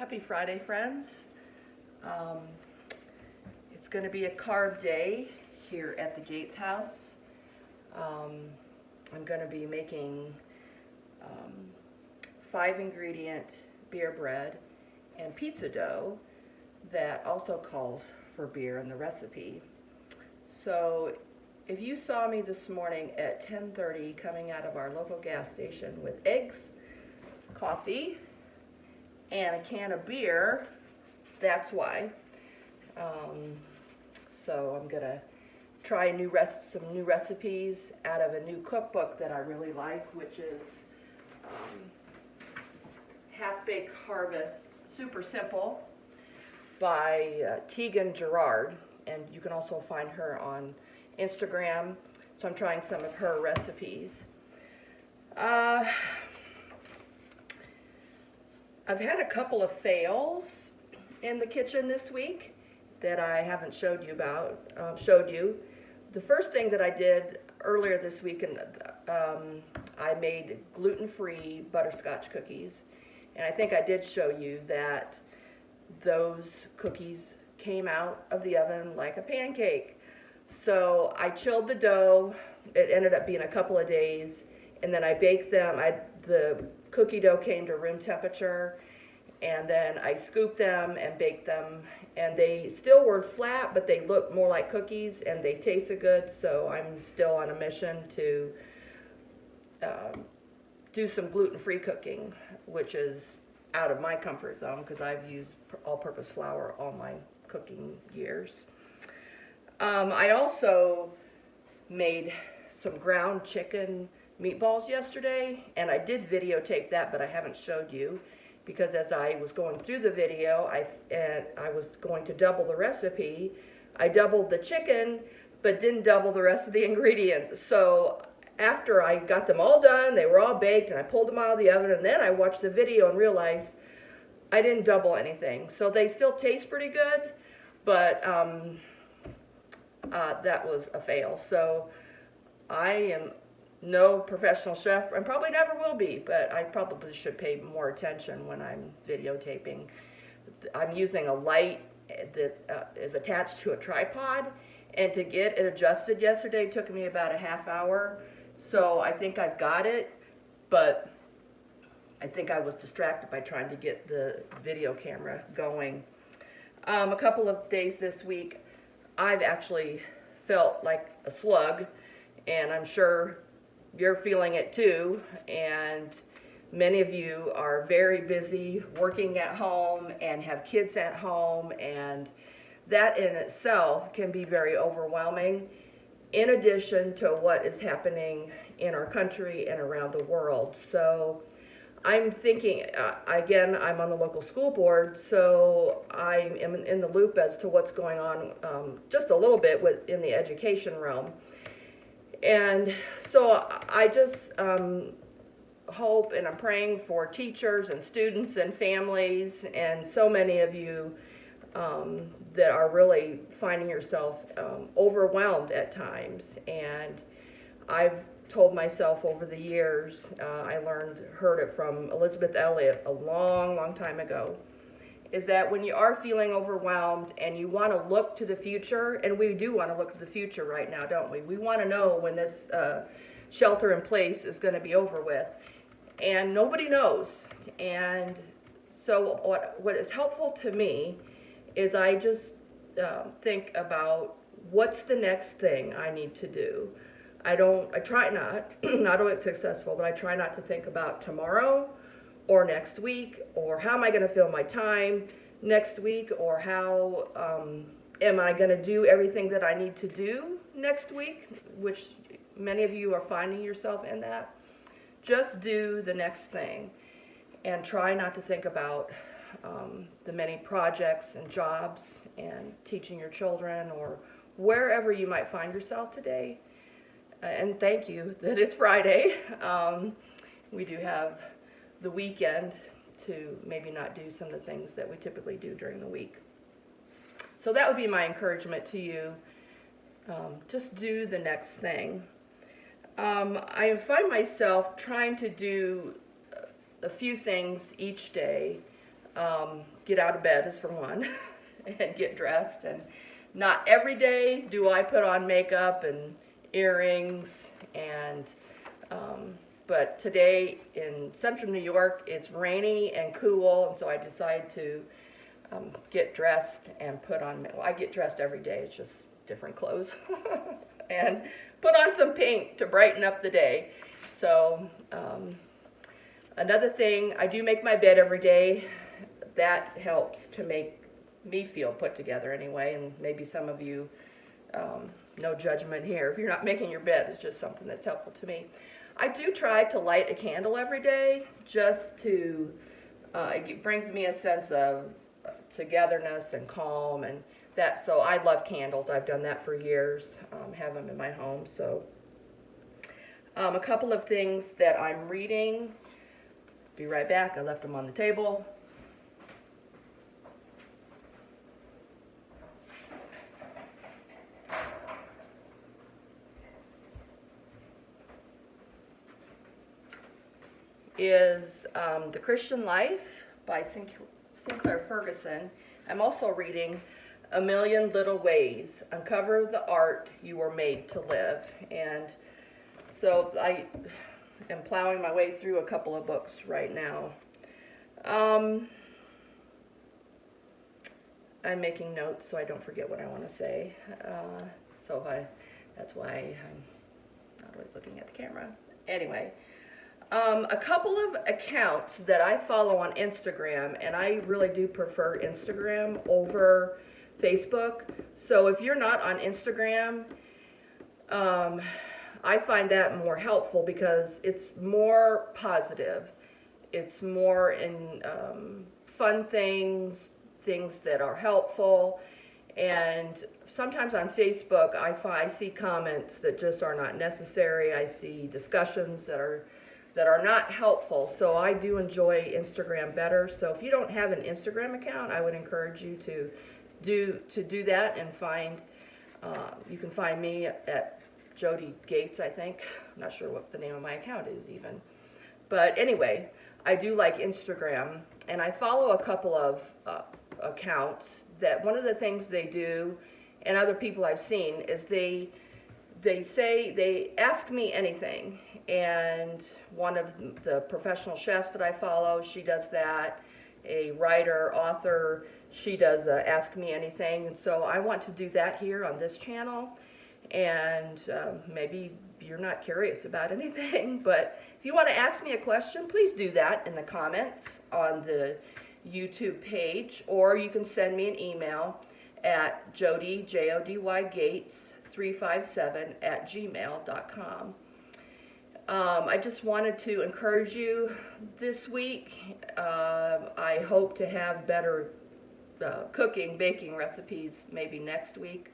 Happy Friday, friends. It's going to be a carb day here at the Gates house. I'm going to be making 5-ingredient beer bread and pizza dough that also calls for beer in the recipe. So if you saw me this morning at 10:30 coming out of our local gas station with eggs, coffee, and a can of beer, that's why. So I'm gonna try some new recipes out of a new cookbook that I really like, which is Half Baked Harvest Super Simple by Tegan Gerard, and you can also find her on Instagram. So I'm trying some of her recipes. I've had a couple of fails in the kitchen this week that I haven't showed you. The first thing that I did earlier this week, I made gluten-free butterscotch cookies, and I think I did show you that those cookies came out of the oven like a pancake. So I chilled the dough. It ended up being a couple of days, and then I baked them. The cookie dough came to room temperature, and then I scooped them and baked them, and they still were flat, but they looked more like cookies, and they tasted good. So I'm still on a mission to do some gluten-free cooking, which is out of my comfort zone because I've used all-purpose flour all my cooking years. I also made some ground chicken meatballs yesterday, and I did videotape that, but I haven't showed you because as I was going through the video, I was going to double the recipe. I doubled the chicken, but didn't double the rest of the ingredients. So after I got them all done, they were all baked, and I pulled them out of the oven, and then I watched the video and realized I didn't double anything. So they still taste pretty good, but that was a fail. So I am no professional chef, and probably never will be, but I probably should pay more attention when I'm videotaping. I'm using a light that is attached to a tripod, and to get it adjusted yesterday took me about a half hour. So I think I've got it, but I think I was distracted by trying to get the video camera going. A couple of days this week, I've actually felt like a slug, and I'm sure you're feeling it too, and many of you are very busy working at home and have kids at home, and that in itself can be very overwhelming, in addition to what is happening in our country and around the world. So I'm thinking, again, I'm on the local school board, so I am in the loop as to what's going on just a little bit in the education realm. And so I just hope, and I'm praying for teachers and students and families, and so many of you that are really finding yourself overwhelmed at times. And I've told myself over the years, I heard it from Elizabeth Elliot a long time ago, is that when you are feeling overwhelmed and you want to look to the future, and we do want to look to the future right now, don't we? We want to know when this shelter in place is going to be over with, and nobody knows. And so what is helpful to me is I just think about what's the next thing I need to do. I try not always successful, but I try not to think about tomorrow or next week, or how am I going to fill my time next week, or how am I going to do everything that I need to do next week, which many of you are finding yourself in that. Just do the next thing, and try not to think about the many projects and jobs and teaching your children or wherever you might find yourself today. And thank you that it's Friday. We do have the weekend to maybe not do some of the things that we typically do during the week. So that would be my encouragement to you. Just do the next thing. I find myself trying to do a few things each day Get out of bed is for one, and get dressed. And not every day do I put on makeup and earrings, and but today in central New York it's rainy and cool, and so I decided to get dressed and put on, well, I get dressed every day, it's just different clothes, and put on some pink to brighten up the day. So another thing, I do make my bed every day. That helps to make me feel put together anyway, and maybe some of you, no judgment here. If you're not making your bed, it's just something that's helpful to me. I do try to light a candle every day, just to, it brings me a sense of togetherness and calm, and that, so I love candles. I've done that for years, have them in my home. So a couple of things that I'm reading, be right back, I left them on the table. Is The Christian Life by Sinclair Ferguson. I'm also reading A Million Little Ways, Uncover the Art You Were Made to Live. And so I am plowing my way through a couple of books right now. I'm making notes so I don't forget what I want to say. That's why I'm not always looking at the camera. Anyway. A couple of accounts that I follow on Instagram, and I really do prefer Instagram over Facebook. So if you're not on Instagram, I find that more helpful because it's more positive. It's more in fun things that are helpful. And sometimes on Facebook, I see comments that just are not necessary. I see discussions that are not helpful. So I do enjoy Instagram better. So if you don't have an Instagram account, I would encourage you to do that, and you can find me at Jody Gates, I think. I'm not sure what the name of my account is even. But anyway, I do like Instagram, and I follow a couple of accounts that one of the things they do, and other people I've seen, is they ask me anything. And one of the professional chefs that I follow, she does that. A writer, author, she does Ask Me Anything. And so I want to do that here on this channel. And maybe you're not curious about anything, but if you want to ask me a question, please do that in the comments on the YouTube page, or you can send me an email at Jody, Jody Gates 357 at gmail.com. I just wanted to encourage you this week. I hope to have better baking recipes maybe next week.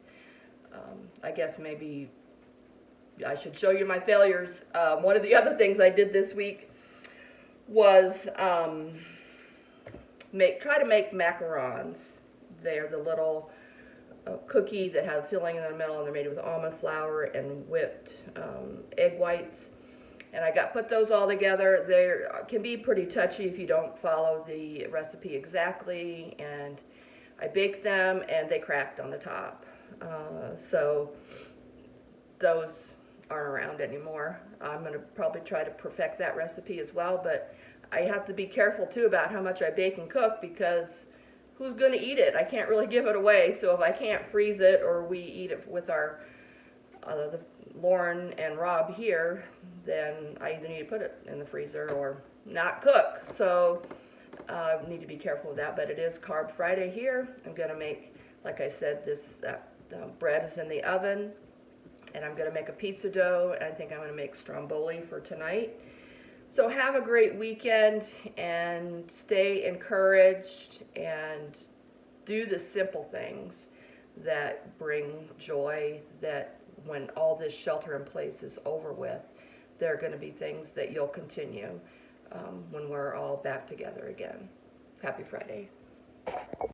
I guess maybe I should show you my failures. One of the other things I did this week was try to make macarons. They're the little cookie that have filling in the middle, and they're made with almond flour and whipped egg whites. And I put those all together. They can be pretty touchy if you don't follow the recipe exactly. And I baked them, and they cracked on the top. So those aren't around anymore. I'm going to probably try to perfect that recipe as well. But I have to be careful, too, about how much I bake and cook, because who's going to eat it? I can't really give it away. So if I can't freeze it, or we eat it with our Lauren and Rob here, then I either need to put it in the freezer or not cook. So I need to be careful with that. But it is Carb Friday here. I'm going to make, like I said, this bread is in the oven, and I'm going to make a pizza dough, and I think I'm going to make stromboli for tonight. So have a great weekend, and stay encouraged, and do the simple things that bring joy, that when all this shelter in place is over with, there are going to be things that you'll continue when we're all back together again. Happy Friday.